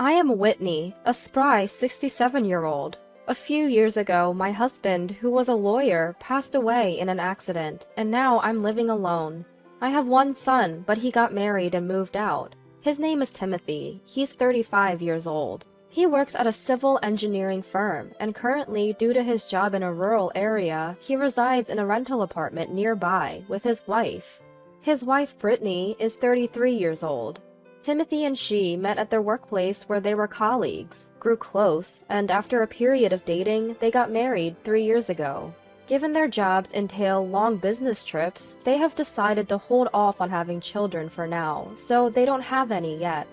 I am Whitney, a spry 67-year-old. A few years ago, my husband, who was a lawyer, passed away in an accident, and now I'm living alone. I have one son, but he got married and moved out. His name is Timothy. He's 35 years old. He works at a civil engineering firm, and currently, due to his job in a rural area, he resides in a rental apartment nearby with his wife. His wife, Brittany, is 33 years old. Timothy and she met at their workplace where they were colleagues, grew close, and after a period of dating, they got married 3 years ago. Given their jobs entail long business trips, they have decided to hold off on having children for now, so they don't have any yet.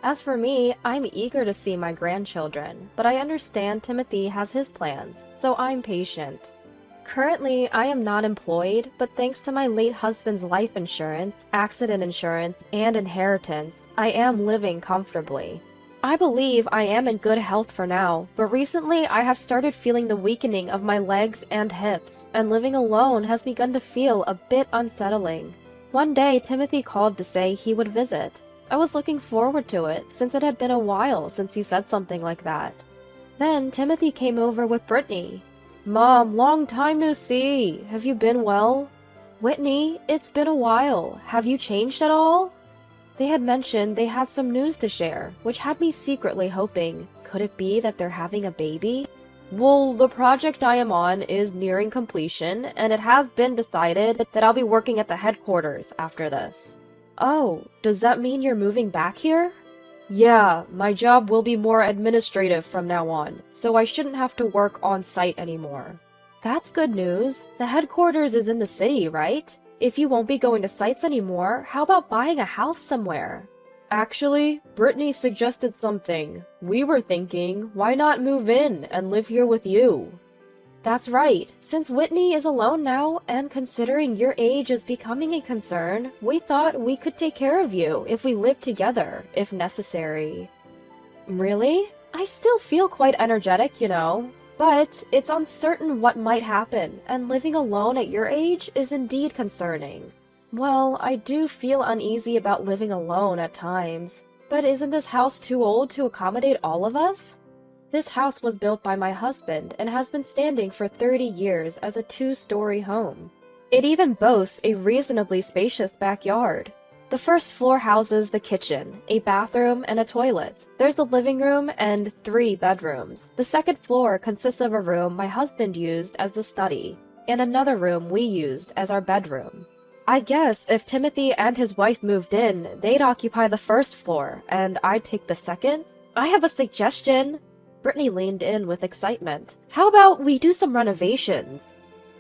As for me, I'm eager to see my grandchildren, but I understand Timothy has his plans, so I'm patient. Currently, I am not employed, but thanks to my late husband's life insurance, accident insurance, and inheritance, I am living comfortably. I believe I am in good health for now, but recently I have started feeling the weakening of my legs and hips, and living alone has begun to feel a bit unsettling. One day, Timothy called to say he would visit. I was looking forward to it, since it had been a while since he said something like that. Then, Timothy came over with Brittany. "Mom, long time no see. Have you been well?" "Whitney, it's been a while. Have you changed at all?" They had mentioned they had some news to share, which had me secretly hoping, could it be that they're having a baby? "Well, the project I am on is nearing completion, and it has been decided that I'll be working at the headquarters after this." "Oh, does that mean you're moving back here?" "Yeah, my job will be more administrative from now on, so I shouldn't have to work on site anymore." "That's good news. The headquarters is in the city, right? If you won't be going to sites anymore, how about buying a house somewhere?" "Actually, Brittany suggested something. We were thinking, why not move in and live here with you?" "That's right. Since Whitney is alone now, and considering your age is becoming a concern, we thought we could take care of you if we lived together, if necessary." "Really? I still feel quite energetic, you know. But it's uncertain what might happen, and living alone at your age is indeed concerning." "Well, I do feel uneasy about living alone at times. But isn't this house too old to accommodate all of us?" "This house was built by my husband and has been standing for 30 years as a 2-story home. It even boasts a reasonably spacious backyard. The first floor houses the kitchen, a bathroom, and a toilet. There's a living room and 3 bedrooms. The second floor consists of a room my husband used as the study, and another room we used as our bedroom. I guess if Timothy and his wife moved in, they'd occupy the first floor, and I'd take the second. I have a suggestion." Brittany leaned in with excitement. "How about we do some renovations?"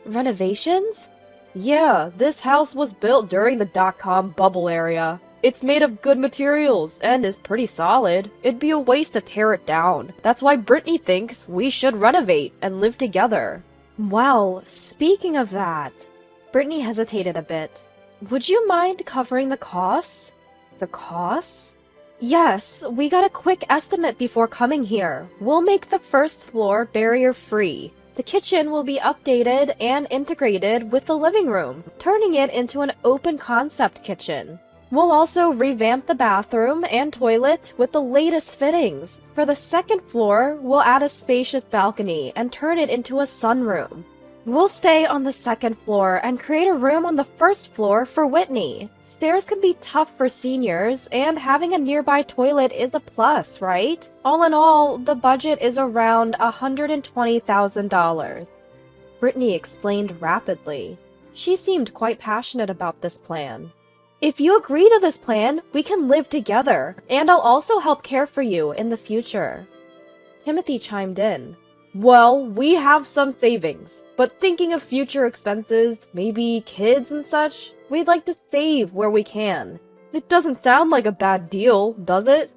"Renovations?" "Yeah, this house was built during the dot-com bubble area. It's made of good materials and is pretty solid. It'd be a waste to tear it down. That's why Brittany thinks we should renovate and live together." "Well, speaking of that..." Brittany hesitated a bit. "Would you mind covering the costs?" "The costs?" "Yes, we got a quick estimate before coming here. We'll make the first floor barrier-free. The kitchen will be updated and integrated with the living room, turning it into an open-concept kitchen. We'll also revamp the bathroom and toilet with the latest fittings. For the second floor, we'll add a spacious balcony and turn it into a sunroom. We'll stay on the second floor and create a room on the first floor for Whitney. Stairs can be tough for seniors, and having a nearby toilet is a plus, right? All in all, the budget is around $120,000. Brittany explained rapidly. She seemed quite passionate about this plan. "If you agree to this plan, we can live together, and I'll also help care for you in the future." Timothy chimed in. "Well, we have some savings. But thinking of future expenses, maybe kids and such, we'd like to save where we can. It doesn't sound like a bad deal, does it?"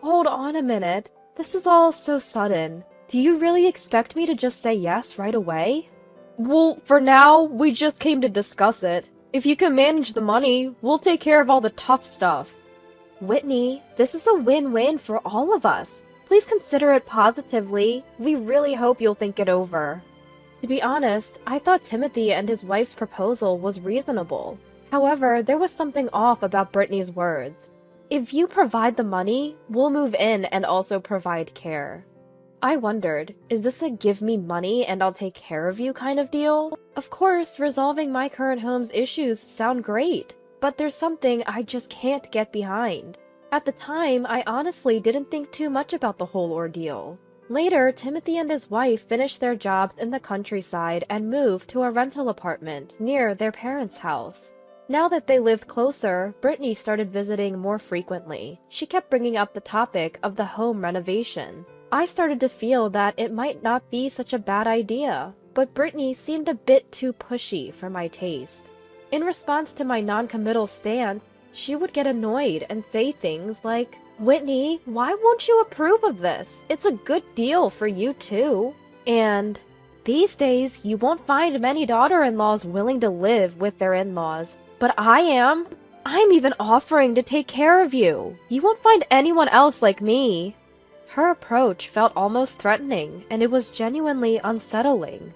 "Hold on a minute. This is all so sudden. Do you really expect me to just say yes right away?" "Well, for now, we just came to discuss it. If you can manage the money, we'll take care of all the tough stuff." "Whitney, this is a win-win for all of us. Please consider it positively. We really hope you'll think it over." To be honest, I thought Timothy and his wife's proposal was reasonable. However, there was something off about Brittany's words. If you provide the money, we'll move in and also provide care. I wondered, is this a give me money and I'll take care of you kind of deal? Of course, resolving my current home's issues sound great, but there's something I just can't get behind. At the time, I honestly didn't think too much about the whole ordeal. Later, Timothy and his wife finished their jobs in the countryside and moved to a rental apartment near their parents' house. Now that they lived closer, Brittany started visiting more frequently. She kept bringing up the topic of the home renovation. I started to feel that it might not be such a bad idea, but Brittany seemed a bit too pushy for my taste. In response to my non-committal stance, she would get annoyed and say things like, "Whitney, why won't you approve of this? It's a good deal for you too." And, "These days, you won't find many daughter-in-laws willing to live with their in-laws, but I am. I'm even offering to take care of you. You won't find anyone else like me." Her approach felt almost threatening, and it was genuinely unsettling.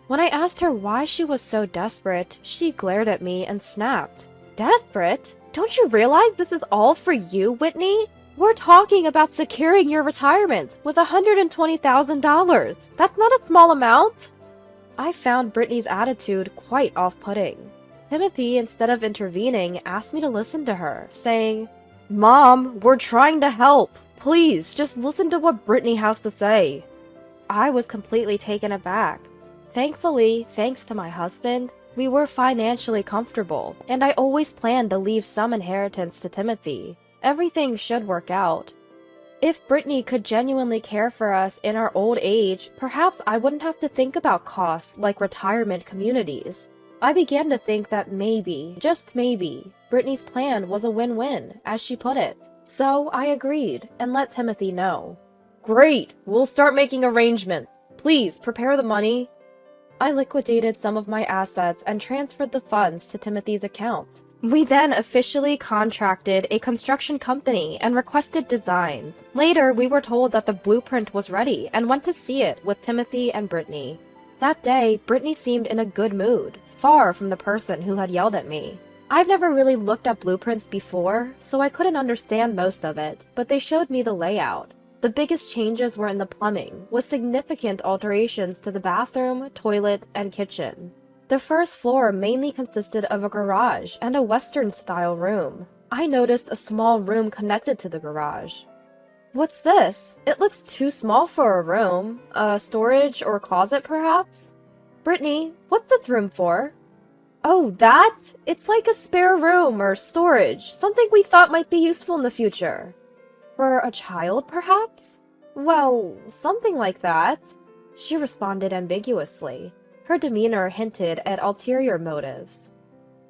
When I asked her why she was so desperate, she glared at me and snapped. "Desperate? Don't you realize this is all for you, Whitney? We're talking about securing your retirement with $120,000. That's not a small amount." I found Brittany's attitude quite off-putting. Timothy, instead of intervening, asked me to listen to her, saying, "Mom, we're trying to help. Please, just listen to what Brittany has to say." I was completely taken aback. Thankfully, thanks to my husband, we were financially comfortable, and I always planned to leave some inheritance to Timothy. Everything should work out. If Brittany could genuinely care for us in our old age, perhaps I wouldn't have to think about costs like retirement communities. I began to think that maybe, just maybe, Brittany's plan was a win-win, as she put it. So I agreed and let Timothy know. "Great, we'll start making arrangements. Please prepare the money." I liquidated some of my assets and transferred the funds to Timothy's account. We then officially contracted a construction company and requested designs. Later, we were told that the blueprint was ready and went to see it with Timothy and Brittany. That day, Brittany seemed in a good mood, far from the person who had yelled at me. I've never really looked at blueprints before, so I couldn't understand most of it, but they showed me the layout. The biggest changes were in the plumbing, with significant alterations to the bathroom, toilet, and kitchen. The first floor mainly consisted of a garage and a Western-style room. I noticed a small room connected to the garage. "What's this? It looks too small for a room. Storage or closet, perhaps?" "Brittany, what's this room for?" "Oh, that? It's like a spare room or storage, something we thought might be useful in the future." "For a child, perhaps?" "Well, something like that." She responded ambiguously. Her demeanor hinted at ulterior motives.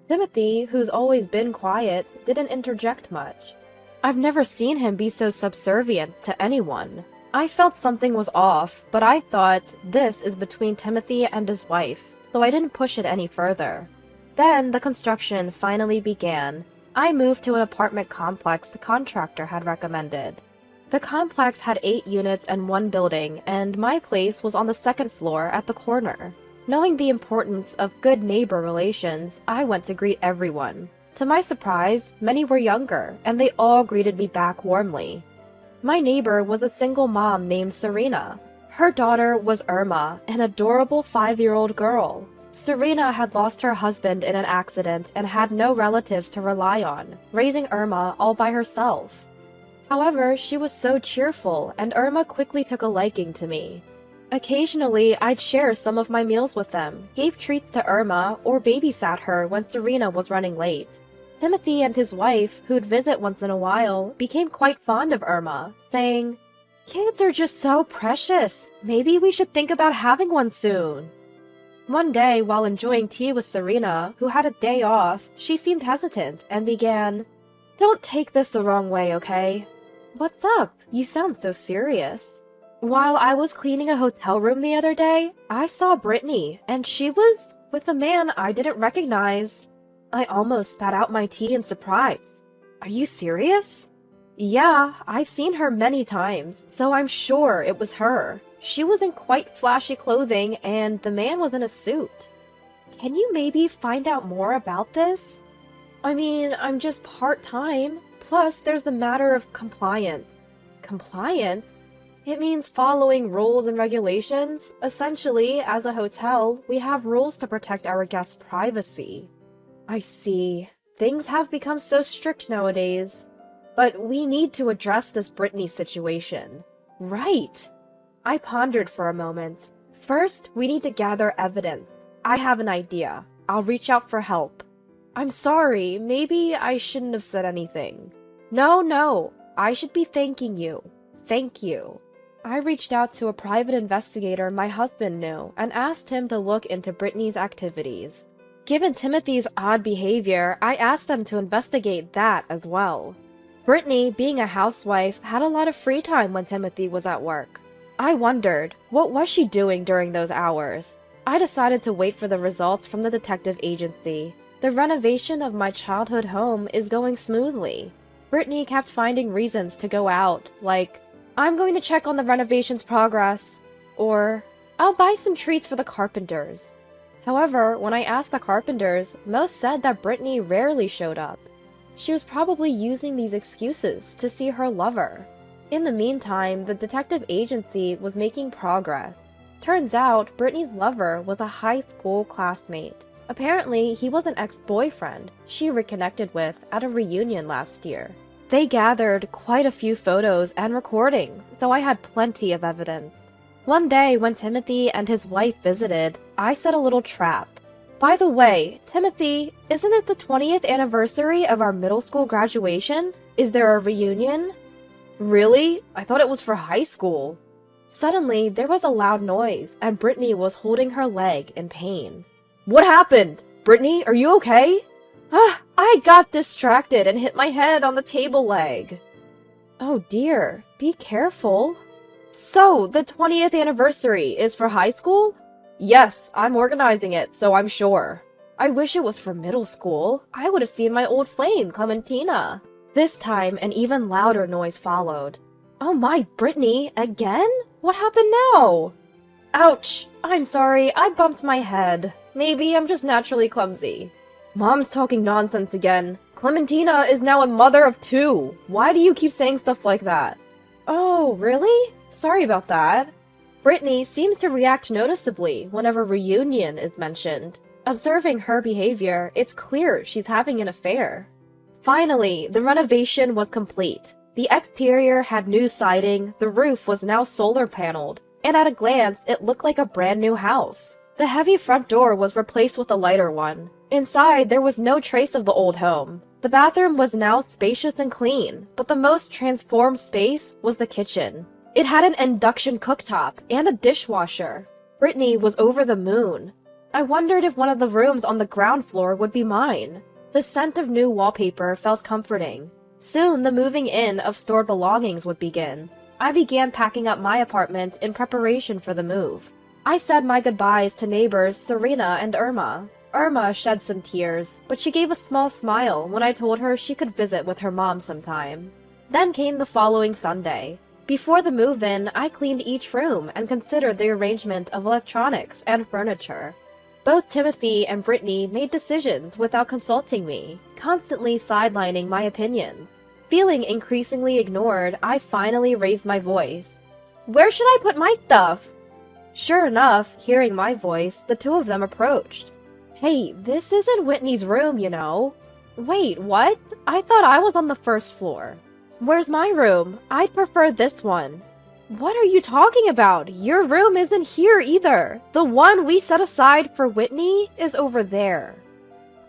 Timothy, who's always been quiet, didn't interject much. I've never seen him be so subservient to anyone. I felt something was off, but I thought this is between Timothy and his wife, so I didn't push it any further. Then the construction finally began. I moved to an apartment complex the contractor had recommended. The complex had 8 units and 1 building, and my place was on the second floor at the corner. Knowing the importance of good neighbor relations, I went to greet everyone. To my surprise, many were younger, and they all greeted me back warmly. My neighbor was a single mom named Serena. Her daughter was Irma, an adorable 5-year-old girl. Serena had lost her husband in an accident and had no relatives to rely on, raising Irma all by herself. However, she was so cheerful, and Irma quickly took a liking to me. Occasionally, I'd share some of my meals with them, gave treats to Irma, or babysat her when Serena was running late. Timothy and his wife, who'd visit once in a while, became quite fond of Irma, saying, "Kids are just so precious. Maybe we should think about having one soon." One day, while enjoying tea with Serena, who had a day off, she seemed hesitant and began, "Don't take this the wrong way, okay?" "What's up? You sound so serious." "While I was cleaning a hotel room the other day, I saw Brittany, and she was with a man I didn't recognize." I almost spat out my tea in surprise. "Are you serious?" "Yeah, I've seen her many times, so I'm sure it was her. She was in quite flashy clothing, and the man was in a suit." "Can you maybe find out more about this?" "I mean, I'm just part-time. Plus, there's the matter of compliance. Compliance? It means following rules and regulations. Essentially, as a hotel, we have rules to protect our guests' privacy. I see. Things have become so strict nowadays. But we need to address this Brittany situation. Right. I pondered for a moment. First, we need to gather evidence. I have an idea. I'll reach out for help. I'm sorry, maybe I shouldn't have said anything. No, I should be thanking you. Thank you. I reached out to a private investigator my husband knew and asked him to look into Brittany's activities. Given Timothy's odd behavior, I asked them to investigate that as well. Brittany, being a housewife, had a lot of free time when Timothy was at work. I wondered, what was she doing during those hours? I decided to wait for the results from the detective agency. The renovation of my childhood home is going smoothly. Brittany kept finding reasons to go out, like, I'm going to check on the renovation's progress, or I'll buy some treats for the carpenters. However, when I asked the carpenters, most said that Brittany rarely showed up. She was probably using these excuses to see her lover. In the meantime, the detective agency was making progress. Turns out, Brittany's lover was a high school classmate. Apparently, he was an ex-boyfriend she reconnected with at a reunion last year. They gathered quite a few photos and recordings, so I had plenty of evidence. One day, when Timothy and his wife visited, I set a little trap. By the way, Timothy, isn't it the 20th anniversary of our middle school graduation? Is there a reunion? Really? I thought it was for high school. Suddenly, there was a loud noise, and Brittany was holding her leg in pain. What happened? Brittany, are you okay? I got distracted and hit my head on the table leg. Oh dear, be careful. So, the 20th anniversary is for high school? Yes, I'm organizing it, so I'm sure. I wish it was for middle school. I would have seen my old flame, Clementina. This time, an even louder noise followed. Oh my, Brittany, again? What happened now? Ouch, I'm sorry, I bumped my head. Maybe I'm just naturally clumsy. Mom's talking nonsense again. Clementina is now a mother of 2. Why do you keep saying stuff like that? Oh, really? Sorry about that. Brittany seems to react noticeably whenever reunion is mentioned. Observing her behavior, it's clear she's having an affair. Finally, the renovation was complete. The exterior had new siding, the roof was now solar paneled, and at a glance, it looked like a brand new house. The heavy front door was replaced with a lighter one. Inside, there was no trace of the old home. The bathroom was now spacious and clean, but the most transformed space was the kitchen. It had an induction cooktop and a dishwasher. Brittany was over the moon. I wondered if one of the rooms on the ground floor would be mine. The scent of new wallpaper felt comforting. Soon, the moving in of stored belongings would begin. I began packing up my apartment in preparation for the move. I said my goodbyes to neighbors Serena and Irma. Irma shed some tears, but she gave a small smile when I told her she could visit with her mom sometime. Then came the following Sunday. Before the move-in, I cleaned each room and considered the arrangement of electronics and furniture. Both Timothy and Brittany made decisions without consulting me, constantly sidelining my opinions. Feeling increasingly ignored, I finally raised my voice. Where should I put my stuff? Sure enough, hearing my voice, the two of them approached. Hey, this isn't Whitney's room, you know. Wait, what? I thought I was on the first floor. Where's my room? I'd prefer this one. What are you talking about? Your room isn't here either. The one we set aside for Whitney is over there.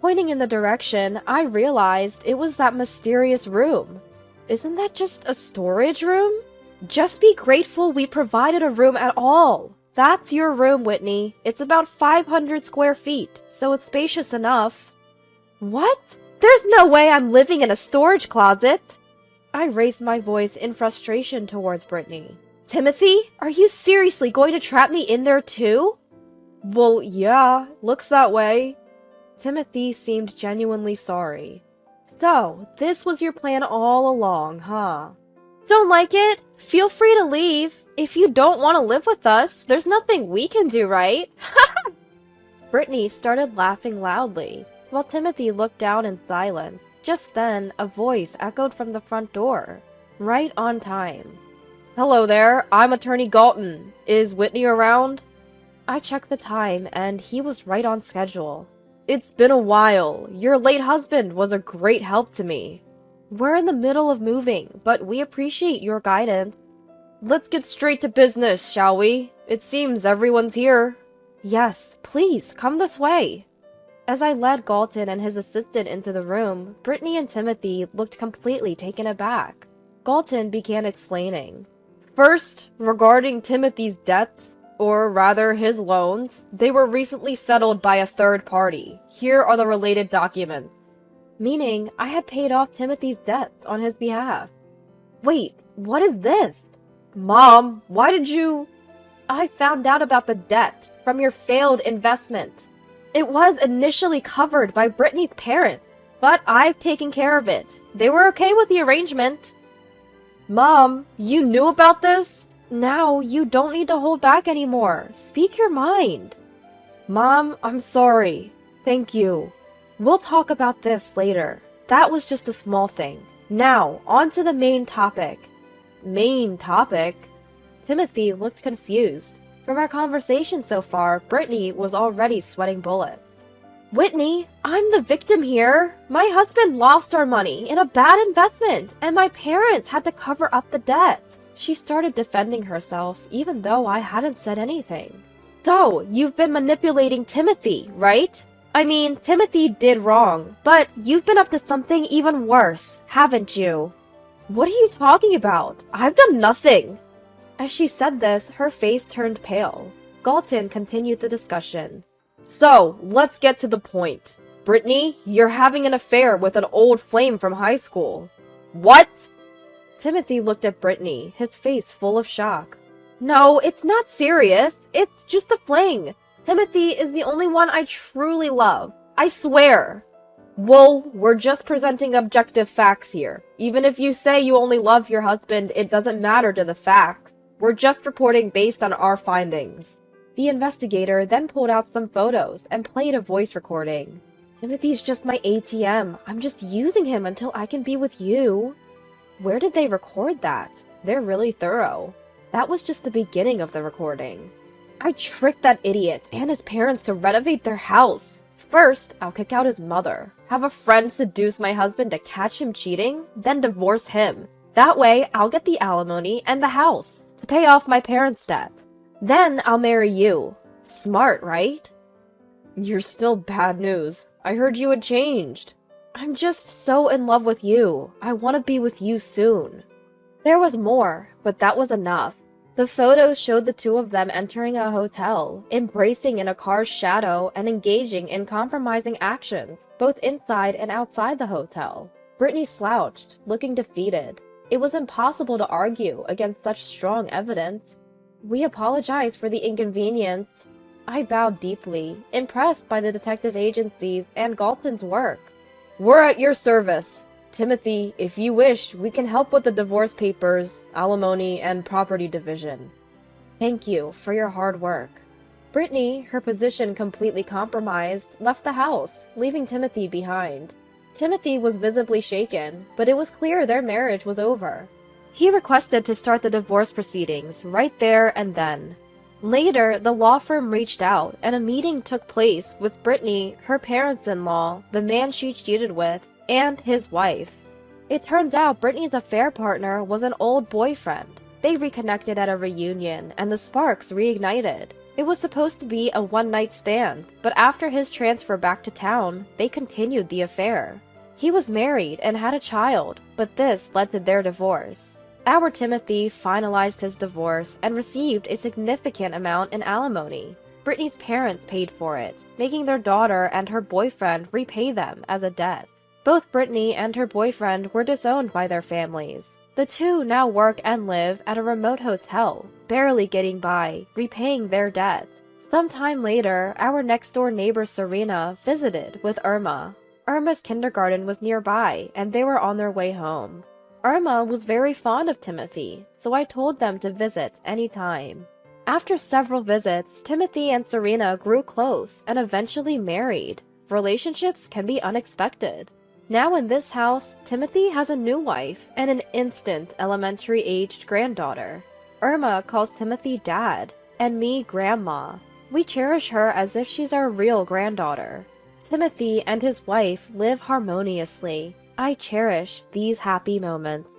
Pointing in the direction, I realized it was that mysterious room. Isn't that just a storage room? Just be grateful we provided a room at all. That's your room, Whitney. It's about 500 square feet, so it's spacious enough. What? There's no way I'm living in a storage closet. I raised my voice in frustration towards Brittany. Timothy, are you seriously going to trap me in there too? Well, yeah, looks that way. Timothy seemed genuinely sorry. So, this was your plan all along, huh? Don't like it? Feel free to leave. If you don't want to live with us, there's nothing we can do, right? Brittany started laughing loudly, while Timothy looked down in silence. Just then, a voice echoed from the front door. Right on time. "Hello there, I'm Attorney Galton. Is Whitney around?" I checked the time, and he was right on schedule. "It's been a while. Your late husband was a great help to me." "We're in the middle of moving, but we appreciate your guidance." "Let's get straight to business, shall we? It seems everyone's here." "Yes, please, come this way." As I led Galton and his assistant into the room, Brittany and Timothy looked completely taken aback. Galton began explaining. "First, regarding Timothy's debts, or rather his loans, they were recently settled by a third party. Here are the related documents." Meaning, I had paid off Timothy's debts on his behalf. "Wait, what is this?" "Mom, why did you—" "I found out about the debt from your failed investment. It was initially covered by Brittany's parents, but I've taken care of it. They were okay with the arrangement." "Mom, you knew about this? Now you don't need to hold back anymore. Speak your mind." "Mom, I'm sorry. Thank you. We'll talk about this later. That was just a small thing. Now, on to the main topic." "Main topic?" Timothy looked confused. From our conversation so far, Brittany was already sweating bullets. "Whitney, I'm the victim here. My husband lost our money in a bad investment, and my parents had to cover up the debt." She started defending herself, even though I hadn't said anything. "So, you've been manipulating Timothy, right? I mean, Timothy did wrong, but you've been up to something even worse, haven't you?" "What are you talking about? I've done nothing." As she said this, her face turned pale. Galton continued the discussion. "So, let's get to the point. Brittany, you're having an affair with an old flame from high school." "What?" Timothy looked at Brittany, his face full of shock. "No, it's not serious. It's just a fling. Timothy is the only one I truly love. I swear." "Well, we're just presenting objective facts here. Even if you say you only love your husband, it doesn't matter to the fact. We're just reporting based on our findings." The investigator then pulled out some photos and played a voice recording. "Timothy's just my ATM. I'm just using him until I can be with you." Where did they record that? They're really thorough. That was just the beginning of the recording. "I tricked that idiot and his parents to renovate their house. First, I'll kick out his mother, have a friend seduce my husband to catch him cheating, then divorce him. That way, I'll get the alimony and the house to pay off my parents' debt. Then I'll marry you. Smart, right?" "You're still bad news. I heard you had changed." "I'm just so in love with you. I want to be with you soon." There was more, but that was enough. The photos showed the two of them entering a hotel, embracing in a car's shadow, and engaging in compromising actions, both inside and outside the hotel. Brittany slouched, looking defeated. It was impossible to argue against such strong evidence. "We apologize for the inconvenience." I bowed deeply, impressed by the detective agencies and Galton's work. "We're at your service. Timothy, if you wish, we can help with the divorce papers, alimony, and property division." "Thank you for your hard work." Brittany, her position completely compromised, left the house, leaving Timothy behind. Timothy was visibly shaken, but it was clear their marriage was over. He requested to start the divorce proceedings right there and then. Later, the law firm reached out, and a meeting took place with Brittany, her parents-in-law, the man she cheated with, and his wife. It turns out Brittany's affair partner was an old boyfriend. They reconnected at a reunion, and the sparks reignited. It was supposed to be a one-night stand, but after his transfer back to town, they continued the affair. He was married and had a child, but this led to their divorce. Our Timothy finalized his divorce and received a significant amount in alimony. Brittany's parents paid for it, making their daughter and her boyfriend repay them as a debt. Both Brittany and her boyfriend were disowned by their families. The two now work and live at a remote hotel, barely getting by, repaying their debt. Sometime later, our next-door neighbor Serena visited with Irma. Irma's kindergarten was nearby, and they were on their way home. Irma was very fond of Timothy, so I told them to visit anytime. After several visits, Timothy and Serena grew close and eventually married. Relationships can be unexpected. Now in this house, Timothy has a new wife and an instant elementary-aged granddaughter. Irma calls Timothy Dad, and me Grandma. We cherish her as if she's our real granddaughter. Timothy and his wife live harmoniously. I cherish these happy moments.